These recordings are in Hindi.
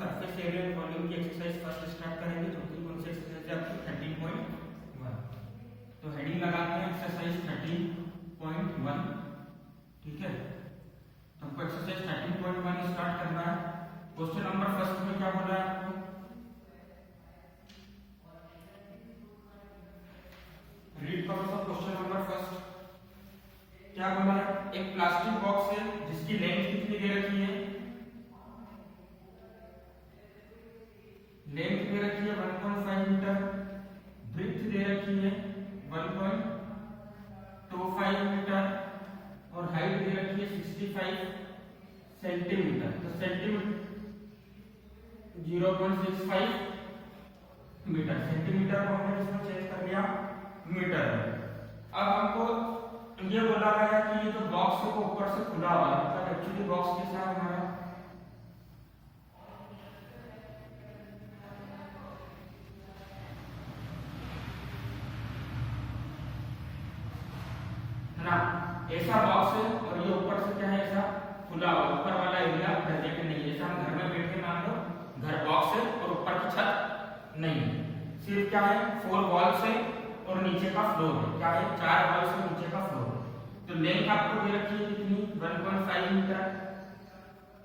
सरफेस एरिया एंड वॉल्यूम की एक्सरसाइज फर्स्ट स्टार्ट करेंगे, जो कि कौन सी एक्सरसाइज है आपकी 13.1। तो हेडिंग लगाते हैं एक्सरसाइज 13.1। ठीक है, तो हमको एक्सरसाइज 13.1 स्टार्ट करना है। क्वेश्चन नंबर फर्स्ट में क्या बोला है आपको, रीड करो सब। क्वेश्चन नंबर फर्स्ट क्या बोला है, एक प्लास्टिक बॉक्स है जिसकी लेंथ कितनी दे रखी है, लेंथ दे रखी है 1.5 मीटर, ब्रेड्थ दे रखी है 1.25 मीटर और हाइट दे रखी है 65 सेंटीमीटर। तो सेंटीमीटर 0.65 मीटर, सेंटीमीटर को हमने इसमें चेंज कर लिया मीटर में। अब हमको ये बोला गया कि ये जो बॉक्स है वो ऊपर से खुला हुआ है, मतलब एक्चुअली बॉक्स कैसा है हमारा, है ना, ऐसा बॉक्स है और ये ऊपर से क्या है, ऐसा खुला हुआ, ऊपर वाला एरिया प्रेजेंट नहीं है। जैसे हम घर में बैठे मान लो, घर बॉक्स है और ऊपर की छत नहीं है, सिर्फ क्या है 4 वॉल्स है और नीचे का फ्लोर है, क्या है 4 वॉल्स और नीचे का फ्लोर। तो लेंथ आपको दे रखी है कितनी 1.5 मीटर,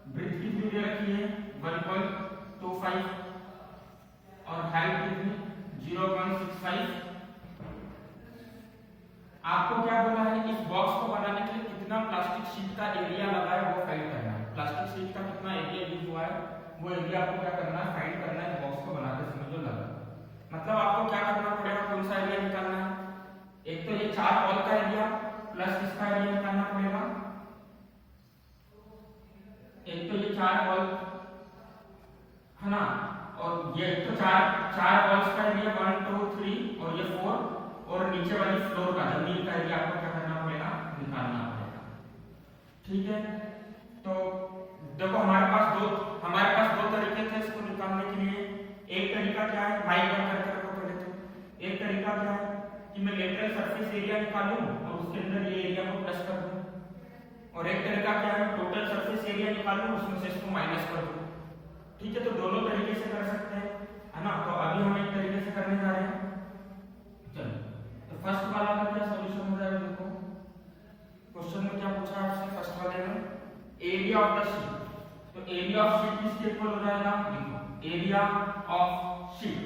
ब्रेड्थ कितनी दे रखी है 1.25 और हाइट कितनी 0.65। आपको क्या बोला है, इस बॉक्स को बनाने के लिए कितना प्लास्टिक शीट का एरिया लगा है वो फाइंड करना है। प्लास्टिक शीट का कितना एरिया यूज हुआ है वो एरिया आपको क्या करना है, फाइंड करना है। बॉक्स को बनाते समय जो लगा, मतलब आपको क्या करना पड़ेगा, कौन सा एरिया निकालना है, एक तो ये 4 वॉल का एरिया प्लस इसका एरिया निकालना पड़ेगा। एक तो ये 4 वॉल है ना, और ये तो 4 वॉल्स का एरिया 1 2 3 और ये 4 और नीचे वाली फ्लोर का जमीन का एरिया आपको क्या करना पड़ेगा, निकालना पड़ेगा। ठीक है, तो देखो हमारे पास दो तरीके थे इसको निकालने के लिए। एक तरीका क्या है, माइक बंद करके रखो पहले। तो एक तरीका क्या है कि मैं लेटरल सरफेस एरिया निकालूं और उसके अंदर ये एरिया को प्लस कर दूं, और एक तरीका क्या है टोटल सरफेस एरिया निकालूं उसमें से इसको माइनस कर दूं। ठीक है, तो दोनों तरीके से कर सकते हैं, है ना। तो अभी हम एक तरीके से करने जा रहे हैं। चलो, तो फर्स्ट वाला का क्या सॉल्यूशन हो जाएगा, देखो क्वेश्चन में क्या पूछा है आपसे फर्स्ट वाले में, एरिया ऑफ द शीट। तो एरिया ऑफ शीट किसके इक्वल हो जाएगा, देखो एरिया ऑफ शीट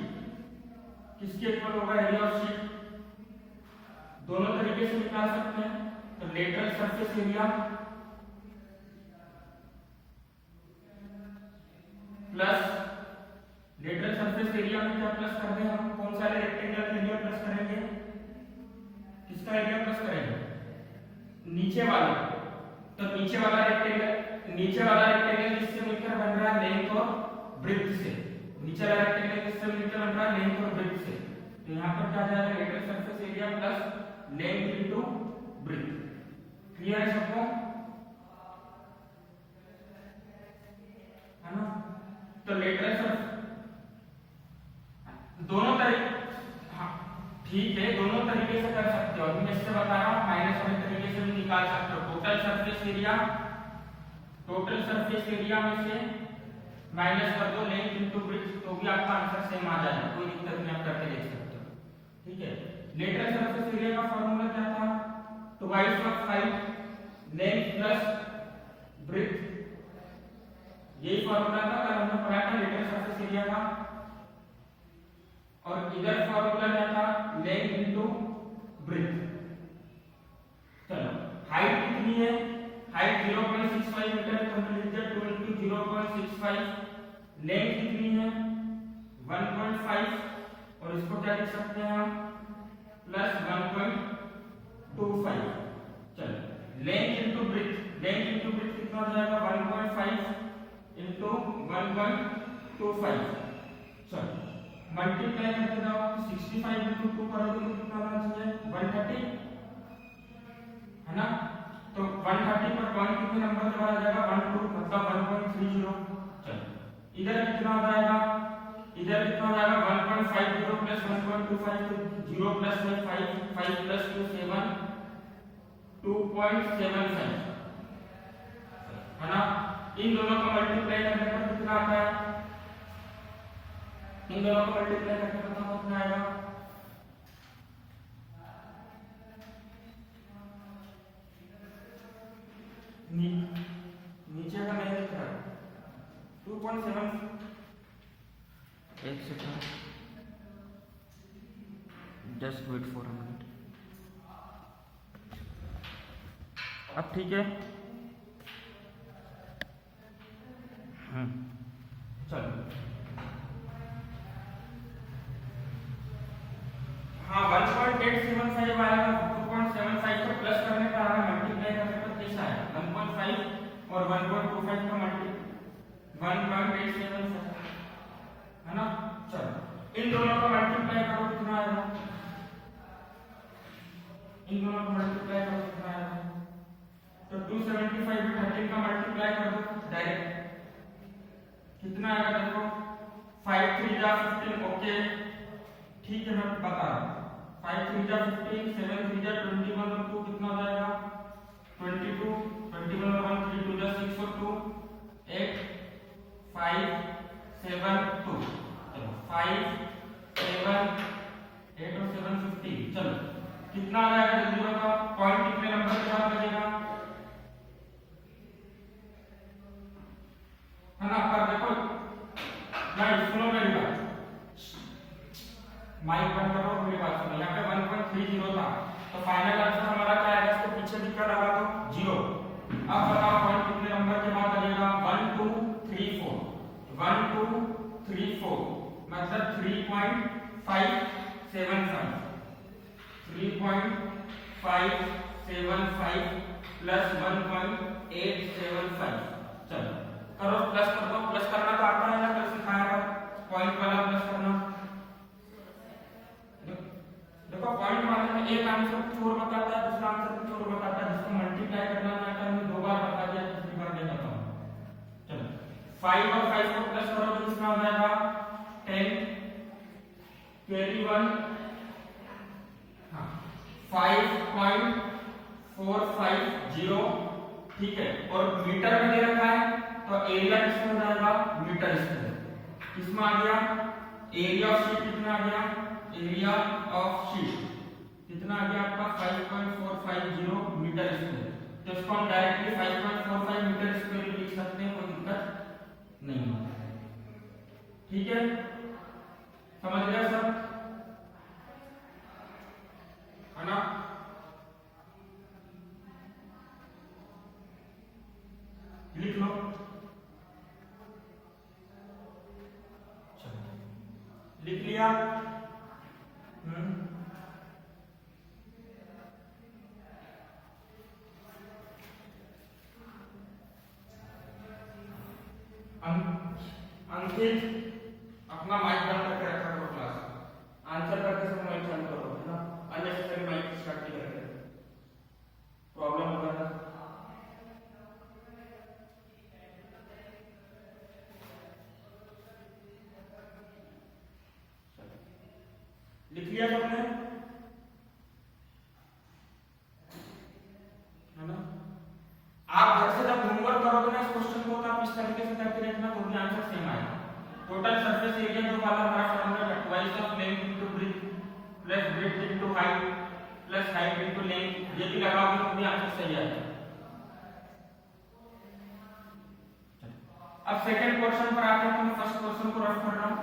किसके इक्वल होगा, एरिया ऑफ शीट दोनों तरीके से निकाल सकते हैं। तो lateral surface area plus lateral surface area में क्या प्लस कर दें हम, कौन सा रेक्टेंगल एरिया प्लस करेंगे, किसका एरिया प्लस करेंगे, नीचे वाले। तो नीचे वाला रेक्टेंगल किससे मिलकर बन रहा है, लेंथ और ब्रेड्थ से। नीचे वाला रेक्टेंगल किससे मिलकर बन रहा है, लेंथ और ब्रेड्थ से। तो यहां पर क्या जाएगा, lateral surface area plus length into breadth. Clear है सबको, है ना। तो लेटरल सरफेस दोनों तरीके, हाँ ठीक है, दोनों तरीके से कर सकते हो। अभी मैं इससे बता रहा हूं, माइनस वाले तरीके से भी निकाल सकते हो। टोटल सरफेस एरिया में से माइनस कर दो लेंथ इनटू ब्रेड्थ, तो भी आपका आंसर सेम आ जाएगा, कोई दिक्कत नहीं, आप करके देख सकते हो। ठीक है, लेटरल सरफेस एरिया का फार्मूला क्या था, twice of height length plus breadth, यही फार्मूला था, कल हमने पढ़ा था लेटरल सरफेस एरिया का। और इधर फार्मूला क्या था, लेंथ इनटू ब्रेड्थ। चलो, हाइट कितनी है, हाइट 0.65 मीटर, तो हमने लिख दिया 2 into 0.65। लेंथ कितनी है 1.5 और इसको क्या लिख सकते हैं हम, प्लस 1.25। चलो, लेंथ इनटू ब्रेड्थ कितना हो जाएगा 1.5 into 1.25। चलो, मल्टीप्लाई करके जाओ, 65 into 2 करोगे तो कितना आना चाहिए 130, है ना। तो 130 पर पॉइंट कितने नंबर के बाद आ जाएगा 1 2, मतलब 1.30। चलो, इधर कितना हो जाएगा 1.50 प्लस 1.25, तो 0 प्लस 5 प्लस 2 7 2.75, है ना। इन दोनों का मल्टीप्लाई करने पर कितना आता है इन दोनों को मल्टीप्लाई करके बताओ कितना आएगा। नीचे का नहीं दिख रहा है 2.7 एक second just wait for a minute. अब ठीक है चलो हाँ 1.875 आएगा 2.75 को प्लस करने का आएगा मल्टीप्लाई करने पर कैसा आएगा 1.5 और 1.25 का मल्टी 1.875 है ना। चलो इन दोनों का मल्टीप्लाई करो कितना आएगा। इन दोनों का मल्टीप्लाई करो कितना आएगा तो 275 में 13 का मल्टीप्लाई कर दो डायरेक्ट कितना आएगा देखो 5 3 जा 15 ओके ठीक है मैं बता रहा हूँ 5 3 जा 15 7 3 जा 21 और 2 कितना हो जाएगा 22 21 और 1 3 2 जा 6 और 2 8 5 7 2 चलो 5 7 8 और 7 15 चलो कितना आ जाएगा जल्दी बताओ पॉइंट कितने नंबर के बाद लगेगा है ना। पर देखो गाइस सुनो मेरी बात माइक बंद करो मेरी बात सुनो यहाँ पे 1.30 था तो फाइनल आंसर हमारा क्या आएगा इसके पीछे दिखा लगा तो 0। अब बताओ पॉइंट कितने नंबर के बाद लगेगा 1 2 3 4 1 2 3 4 मतलब 3.575 प्लस 1.875 चलो करो प्लस कर दो प्लस करना तो आता है ना कल सिखाया था पॉइंट वाला प्लस करना। देखो पॉइंट वाले में एक आंसर कुछ और बताता है दूसरा आंसर कुछ और बताता है जिसको मल्टीप्लाई करना ना आता है दो बार बता दिया तीसरी बार नहीं बताऊं। चलो 5 और 5 को प्लस करो तो कितना हो जाएगा 10 कैरी 1 हां 5.450 ठीक है और मीटर में दे रखा है तो एरिया किसमें हो जाएगा मीटर स्क्वायर किसमें आ गया एरिया ऑफ शीट कितना आ गया एरिया ऑफ शीट कितना आ गया आपका 5.450 मीटर स्क्वायर तो इसको हम डायरेक्टली 5.45 मीटर स्क्वायर लिख सकते हैं कोई दिक्कत नहीं है ठीक है समझ गया सब है ना। लिख लो लिख लिया अंकित अपना माइक बंद करके रखा करो क्लास आंसर करते समय माइक चालू करो है ना अननेसेसरी माइक स्टार्ट नहीं करते प्रॉब्लम होगा ना। लिख लिया सबने है ना। आप घर से जब होमवर्क करोगे ना इस क्वेश्चन को तो आप इस तरीके से करके देखना तो भी आंसर सेम आएगा। टोटल सरफेस एरिया जो वाला हमारा फॉर्मूला है twice of length into breadth plus breadth into height plus height into length ये भी लगाओगे तो भी आंसर सही आएगा। अब सेकंड क्वेश्चन पर आते हैं। मैं फर्स्ट क्वेश्चन को रफ कर रहा हूं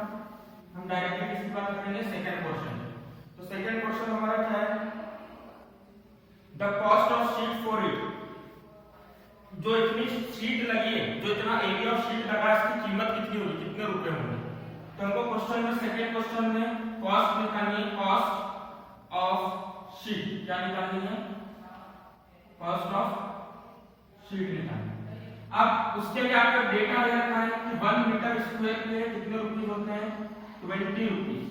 हम डायरेक्टली किसकी बात करेंगे सेकंड क्वेश्चन। तो सेकंड क्वेश्चन हमारा क्या है the cost of sheet for it जो इतनी शीट लगी है जो इतना एरिया ऑफ शीट लगा है इसकी कीमत कितनी होगी कितने रुपए होंगे। तो हमको क्वेश्चन में सेकंड क्वेश्चन में कॉस्ट निकालनी है कॉस्ट ऑफ शीट क्या निकालनी है कॉस्ट ऑफ शीट निकालनी है। अब उसके लिए आपका डेटा दे रखा है कि 1 मीटर स्क्वायर पे कितने रुपीस होते हैं 20 रुपीस।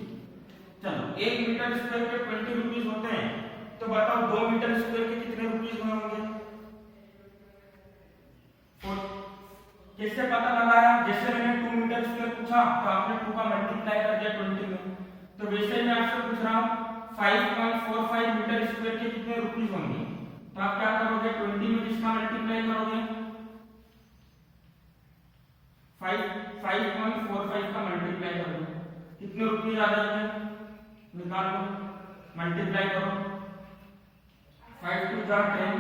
चलो 1 मीटर स्क्वायर पे 20 रुपीस होते हैं तो बताओ 2 मीटर स्क्वायर के कितने रुपीस होंगे। कैसे पता लगाया जैसे मैंने 2 मीटर स्क्वायर पूछा तो आपने 2 का मल्टीप्लाई कर दिया 20 में तो वैसे मैं आपसे पूछ रहा हूं 5.45 मीटर स्क्वायर के कितने रुपीस होंगे। तो आप क्या करोगे 20 में किसका मल्टीप्लाई करोगे 5.45 का मल्टीप्लाई करोगे कितने रुपीज आ जाएंगे, निकाल लो, मल्टीप्लाई करो। 5 टू जा 10,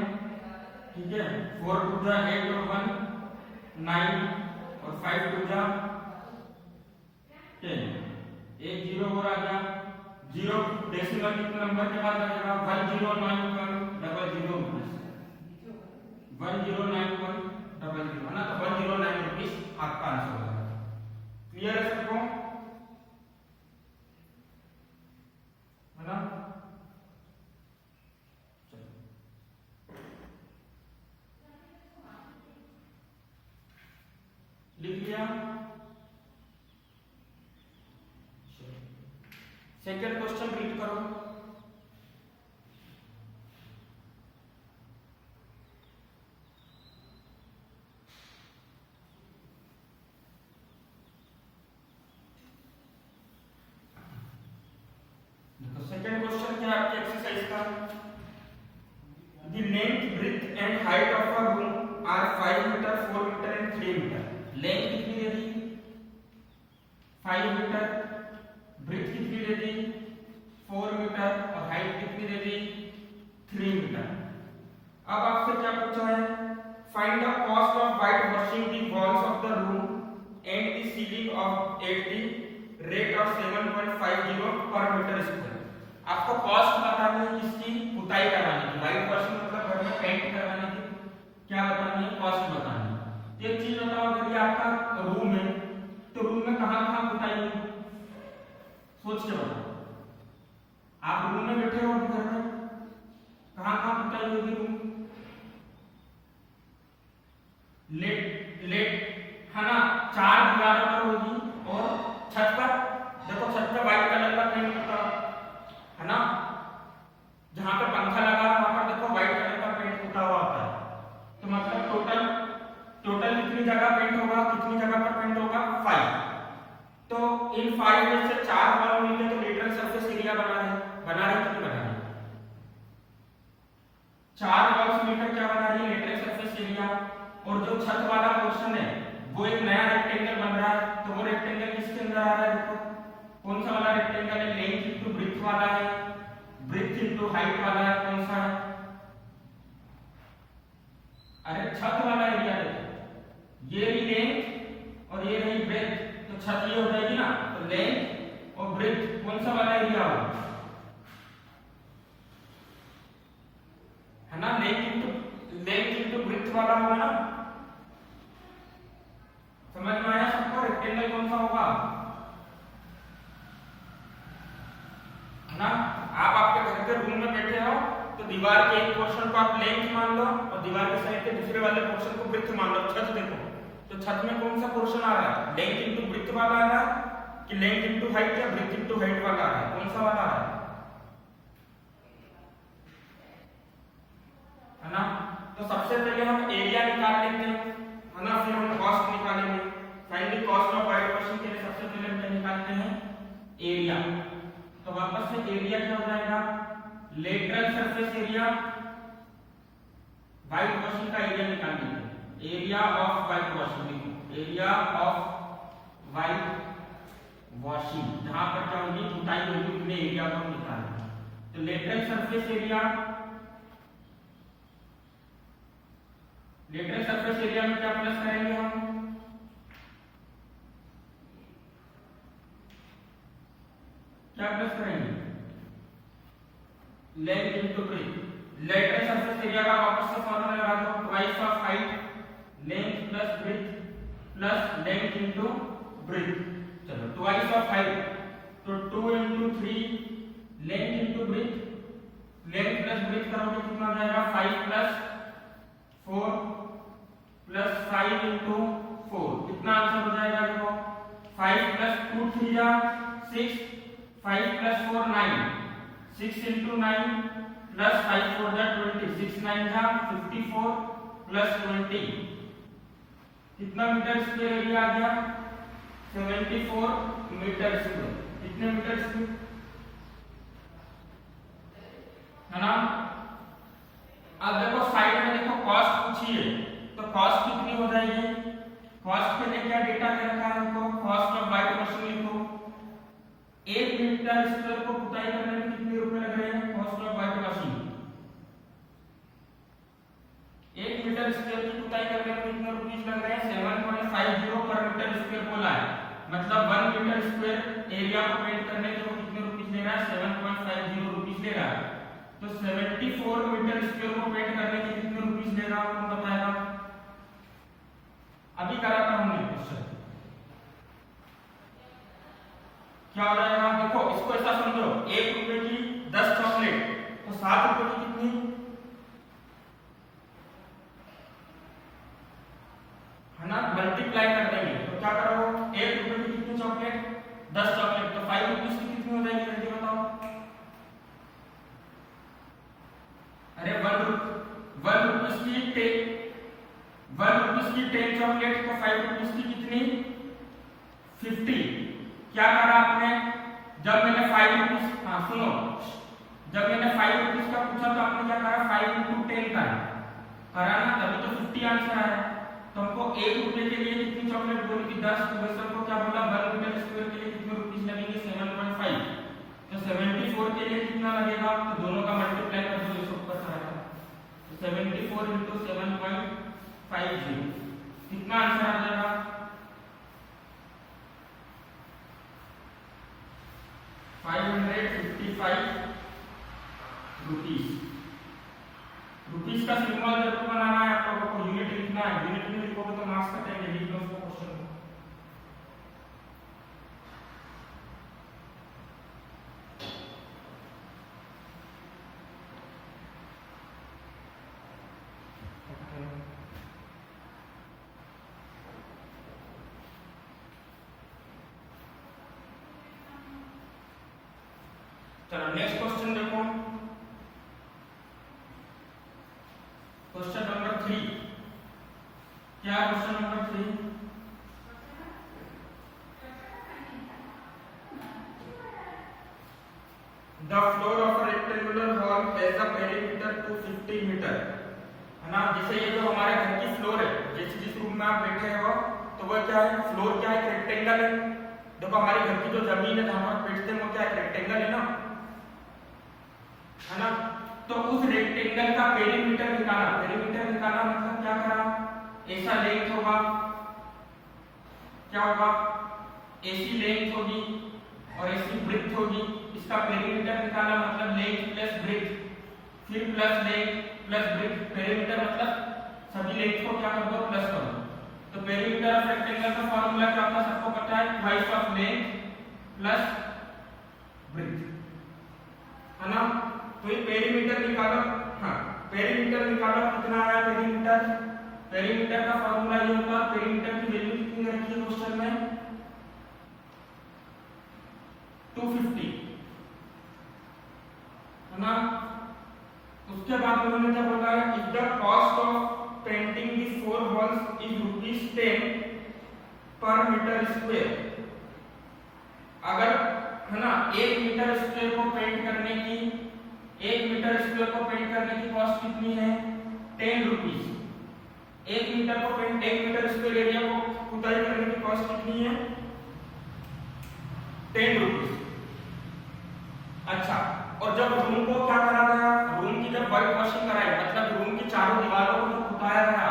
ठीक है, 4 टू जा 8 और 1 9 और 5 टू जा 10। एक जीरो और आ गया, जीरो डेसिमल कितने नंबर के बाद लगेगा, 109100 109100 है ना, तो 109 रुपीज आपका आंसर होगा। क्लियर है सबको, है ना? लिख लिया। सेकंड क्वेश्चन रीड करो। सेकंड क्वेश्चन क्या है आपके एक्सरसाइज का, the length breadth and height of a room are 5 metre 4 metre and 3 metre. Length कितनी दे दी, 5 मीटर, ब्रेथ कितनी दे दी, 4 मीटर, और हाइट कितनी दे दी, 3 मीटर। अब आपसे क्या पूछा है, find the cost of white washing the walls of the room and the ceiling of at the rate of 7.50 पर मीटर स्क्वायर। आपको कॉस्ट बतानी है किसकी, पुताई करवाने की, व्हाइट वॉशिंग मतलब घर में पेंट करवाने की, क्या बतानी है, कॉस्ट बतानी है। एक चीज बताओ, अगर ये आपका रूम है तो रूम में कहां-कहां पुताई है, सोच के बताओ। आप रूम में बैठे हो घर में, कहां-कहां पुताई होगी रूम, लेट है ना, 4 दीवारों पर होगी और छत पर, देखो छत पे व्हाइट कलर का पेंट होता है ना, जहां पे पंखा लगा है वहां पर देखो व्हाइट कलर का पेंट पुता हुआ होता है। तो मतलब टोटल कितनी जगह पेंट होगा, कितनी जगह पर पेंट होगा, 5। तो इन 5 में से 4 वॉल मिलके तो लेटरल सरफेस एरिया बना रहे कितनी बना रहे, 4 वॉल्स मिलकर क्या बना रही है, लेटरल सरफेस एरिया। और जो छत वाला पोर्शन है वो एक नया रेक्टेंगल बन रहा है, तो वो रेक्टेंगल किसके अंदर आ रहा है, देखो कौन सा वाला रेक्टेंगल है, लेंथ इनटू ब्रेथ वाला है, ब्रेथ इनटू हाइट वाला है, कौन सा है, अरे छत वाला एरिया देखो, ये रही लेंथ और ये रही ब्रेथ, तो छत ये हो जाएगी ना, तो लेंथ और ब्रेथ कौन सा वाला एरिया होगा, है ना, लेंथ इनटू ब्रेथ वाला होगा ना। समझ में आया सबको, रेक्टेंगल कौन सा होगा, है ना। आप आपके घर के रूम में बैठे हो तो दीवार के एक पोर्शन को आप लेंथ मान लो और दीवार के साइड के दूसरे वाले पोर्शन को ब्रेथ मान लो। छत देखो, तो छत में कौन सा पोर्शन आ रहा है, लेंथ इनटू ब्रेथ वाला आ रहा है कि लेंथ इनटू हाइट या ब्रेथ इनटू हाइट वाला आ रहा है, कौन सा वाला आ रहा है ना। तो सबसे पहले हम एरिया निकाल लेते हैं, है ना, फिर हम कॉस्ट निकालेंगे। Find the cost of white washing के लिए सबसे पहले हम क्या निकालते हैं, एरिया। तो वापस से एरिया क्या हो जाएगा, lateral surface area, white washing का एरिया निकालेंगे, area of white washing, area of white washing, जहां पर क्या होगी, पुताई होगी, उतने एरिया को निकालना। तो lateral surface area, lateral surface area में क्या प्लस करेंगे हम, क्या प्लस करेंगे, length into breadth. Lateral surface area का वापस से फॉर्मूला लगा दो, twice of height, length plus breadth plus length into breadth. चलो ट्वाइस ऑफ हाइट, तो 2 into 3 length into breadth, length plus breadth करोगे कितना आ जाएगा, 5 प्लस 4 प्लस 5 इनटू 4, कितना आंसर हो जाएगा, देखो 5 प्लस 2 3 जा 6, 5 प्लस 4 9, 6 इनटू 9 प्लस 5 4 जा 20, 6 9 जा 54 प्लस 20, कितना मीटर स्क्वायर एरिया आ गया, 74 मीटर स्क्वायर। कितने मीटर स्क्वायर, है ना। अब देखो साइड में देखो कॉस्ट पूछी है, तो कॉस्ट कितनी हो जाएगी, कॉस्ट के लिए क्या डेटा दे रखा है, देखो कॉस्ट ऑफ व्हाइट वॉशिंग लिखो, मीटर स्क्वायर को पुताई करने में कितने रुपए लग रहे हैं? Cost of white washing. 1 metre square की पुताई करने में कितने रुपीस लग रहे हैं? 7.50 पर मीटर स्क्वायर बोला है, मतलब 1 मीटर स्क्वायर एरिया को पेंट करने के वो कितने रुपीस ले रहा है? 7.50 रुपीस ले रहा है। तो 74 मीटर स्क्वायर को पेंट करने के कितने रुपीस ले रहा है कौन बताएगा? अभी करा था हमने क्वेश्चन, क्या हो जाएगा? देखो इसको ऐसा समझो, 1 रुपए की 10 चॉकलेट तो 7 रुपए की कितनी है ना, मल्टीप्लाई कर देंगे तो क्या करो, 1 रुपए की कितनी चॉकलेट? 10 चॉकलेट, तो 5 रुपीस की कितनी हो जाएगी? जल्दी बताओ। अरे 1 रुपीस की 10 चॉकलेट, तो 5 रुपीस की कितनी? 50। क्या करा आपने? जब मैंने 5 रुपीस, हाँ सुनो, जब मैंने 5 रुपीस का पूछा तो आपने क्या करा? 5 × 10 करा ना, तभी तो 50 आंसर आया। तो हमको 1 रुपए के लिए कितनी चॉकलेट बोली थी? 10। तो वैसे हमको क्या बोला? 1 मीटर स्क्वायर के लिए कितने रुपीस लगेंगे? 7.5। तो 74 के लिए कितना लगेगा? तो दोनों का मल्टीप्लाई कर दो, ये ऊपर आएगा। तो 74 × 7.50 कितना आंसर आ जाएगा? 555 रुपीस। रुपीस का सिंबल जरूर बनाना है आप लोगों को, यूनिट लिखना है। यूनिट में लिखोगे तो मार्क्स कटेंगे, लिख लो उसको क्वेश्चन को। चलो नेक्स्ट क्वेश्चन देखो, क्वेश्चन नंबर 3। क्या question number 3? The floor of rectangular hall has a perimeter 250 metre, है ना। जैसे ये जो हमारे घर की फ्लोर है, जैसे जिस रूम में आप बैठे हो तो वो क्या है? फ्लोर क्या है? रेक्टेंगल है। देखो हमारे घर की जो जमीन है जहां पर बैठते हैं वो क्या है? रेक्टेंगल है ना, है ना। तो उस रेक्टेंगल का पेरीमीटर निकाला। पेरीमीटर निकाला मतलब क्या करा? ऐसा लेंथ होगा, क्या होगा? ऐसी लेंथ होगी और ऐसी ब्रेड्थ होगी। इसका पेरीमीटर निकाला मतलब लेंथ प्लस ब्रेड्थ, फिर plus length plus breadth. Perimeter मतलब सभी लेंथ को क्या कर दो? प्लस कर दो। तो पेरीमीटर ऑफ रेक्टेंगल का फार्मूला क्या होता है? सबको पता है, twice of length plus breadth, है ना। तो ये पेरीमीटर निकालो। हाँ, पेरीमीटर निकालो, कितना आया पेरीमीटर? पेरीमीटर का फार्मूला ये होता है, पेरीमीटर की वैल्यू कितनी रखी है क्वेश्चन में? 250, है ना। उसके बाद उन्होंने क्या बोला है? If the cost of painting the 4 walls is ₹10 पर मीटर स्क्वायर, अगर, है ना, 1 मीटर स्क्वायर को पेंट करने की 1 मीटर स्क्वायर को पेंट करने की कॉस्ट कितनी है? 10 रुपीस। 1 मीटर को पेंट, 1 मीटर स्क्वायर एरिया को पुताई करने की कॉस्ट कितनी है? 10 रुपीस। अच्छा, और जब रूम को क्या करा गया? रूम की जब व्हाइट वॉशिंग कराई, मतलब रूम की चारों दीवारों को पुताया गया,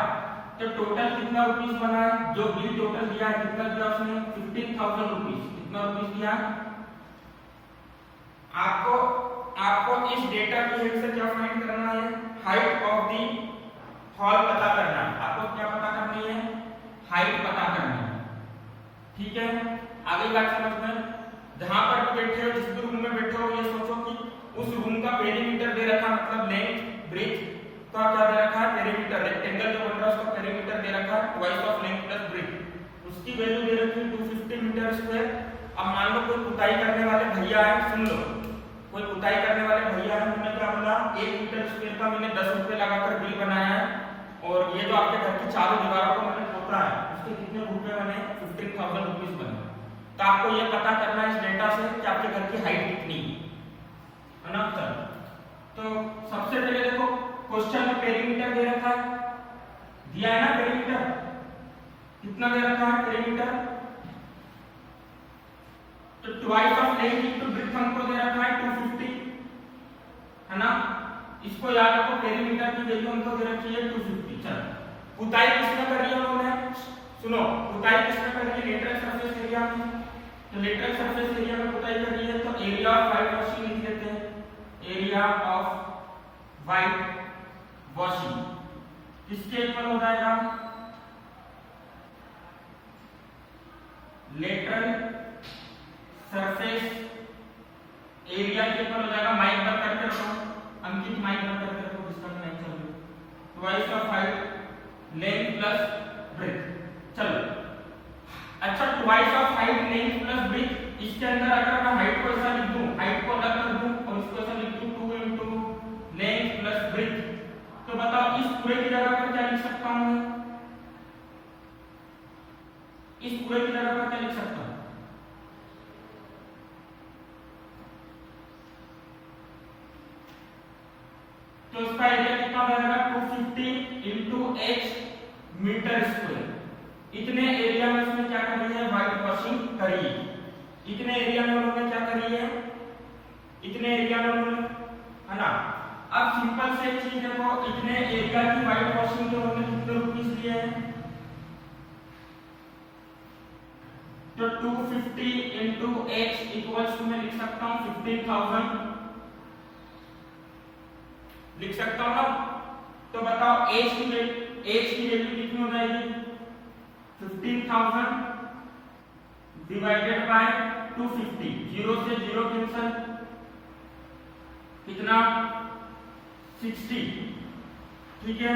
तो टोटल कितना रुपीस बना है? जो बिल टोटल दिया है, कितना दिया उसने? 15,000 रुपीस। कितना रुपीस दिया? आपको इस डेटा की हेल्प से क्या फाइंड करना है? हाइट ऑफ दी हॉल पता करना है। आपको क्या पता करनी है? हाइट पता करनी है, ठीक है। आगे बात समझते हैं। जहां पर भी बैठे हो, जिस भी रूम में बैठे हो, ये सोचो कि उस रूम का पेरीमीटर दे रखा, मतलब लेंथ ब्रेड्थ का क्या दे रखा है? पेरीमीटर। रेक्टेंगल जो बन रहा है उसका पेरीमीटर दे रखा है twice of length plus breadth. उसकी वैल्यू दे रखी है 250 मीटर स्क्वायर। अब मान लो कोई पुताई करने वाले भैया है, सुन लो, कोई पुताई करने वाले भैया है, उन्होंने क्या बोला? 1 मीटर स्क्वायर का मैंने 10 रुपए लगाकर बिल बनाया है, और ये जो आपके घर की चारों दीवारों को मैंने पोता है, उसके कितने रुपए बने? 15,000 रुपीस बने। तो आपको ये पता करना है इस डेटा से कि आपके घर की हाइट कितनी है ना। तो सबसे पहले देखो, क्वेश्चन में पेरीमीटर दे रखा है, दिया है ना पेरीमीटर, कितना दे रखा है पेरीमीटर? तो twice of length into breadth हमको दे रखा है 250, है ना। इसको याद रखो, पेरीमीटर की वैल्यू हमको दे रखी है 250। चलो पुताई किसने करी है उन्होंने, सुनो, पुताई किसने करी है, लेटरल सरफेस एरिया में। तो लेटरल सरफेस एरिया में पुताई करी है, तो एरिया ऑफ वाइट वॉशिंग लिख देते हैं, एरिया ऑफ वाइट वॉशिंग किसके इक्वल हो जाएगा, लेटरल सरफेस एरिया के इक्वल हो जाएगा। माइक बंद करके रखो, अंकित माइक बंद करके रखो, डिस्टर्ब नहीं चल रही। Twice of height length plus breadth. चलो अच्छा, twice of height length plus breadth, इसके अंदर अगर मैं हाइट को ऐसा लिख दूं, हाइट को अलग कर दूं और इसको ऐसा लिख दूं 2 into लेंथ प्लस ब्रेथ, तो बताओ इस पूरे की जगह पर क्या लिख सकता हूं मैं, इस पूरे की जगह पर क्या लिख सकता हूं, तो इसका एरिया कितना हो जाएगा 250 into h मीटर स्क्वायर। इतने एरिया में इसने क्या करी है, व्हाइट वॉशिंग करी है। इतने एरिया में उन्होंने क्या करी है, इतने एरिया में उन्होंने, है ना। अब सिंपल से एक चीज देखो, इतने एरिया की व्हाइट वॉशिंग के उन्होंने कितने रुपीस लिए हैं, तो 250 into h इक्वल्स टू मैं लिख सकता हूं 15,000 लिख सकता हूं ना। तो बताओ h की वैल्यू कितनी हो जाएगी, 15,000 डिवाइडेड बाय 250, 0 से 0 कैंसिल, कितना 60, ठीक है।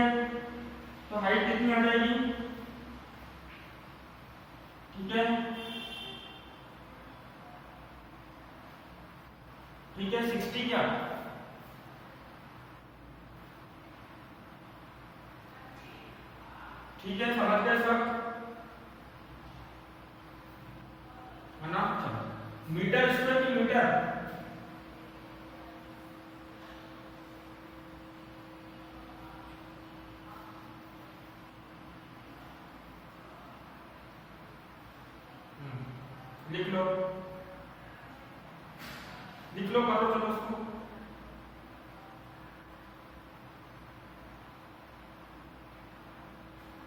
तो हाइट कितनी आ जाएगी, ठीक है, ठीक है 60 क्या, ठीक है, समझ गए सब, है ना। मीटर स्क्वायर की मीटर, लिख लो, लिख लो, करो चलो उसको।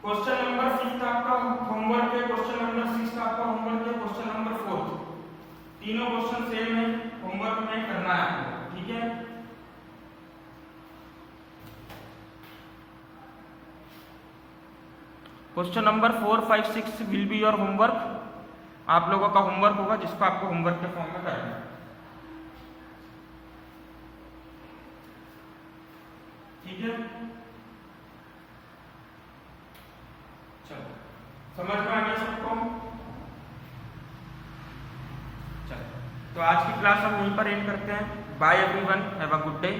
क्वेश्चन नंबर 6 आपका होमवर्क है, क्वेश्चन नंबर 6 आपका होमवर्क है, क्वेश्चन नंबर 4, तीनों क्वेश्चन सेम है, होमवर्क में करना है आपको, ठीक है। Question number 4, 5, 6 will be your homework, आप लोगों का होमवर्क होगा जिसको आपको होमवर्क के फॉर्म में करना है, ठीक है। चलो समझ में आ गया सबको, चलो तो आज की क्लास हम यहीं पर एंड करते हैं। Bye everyone, have a good day.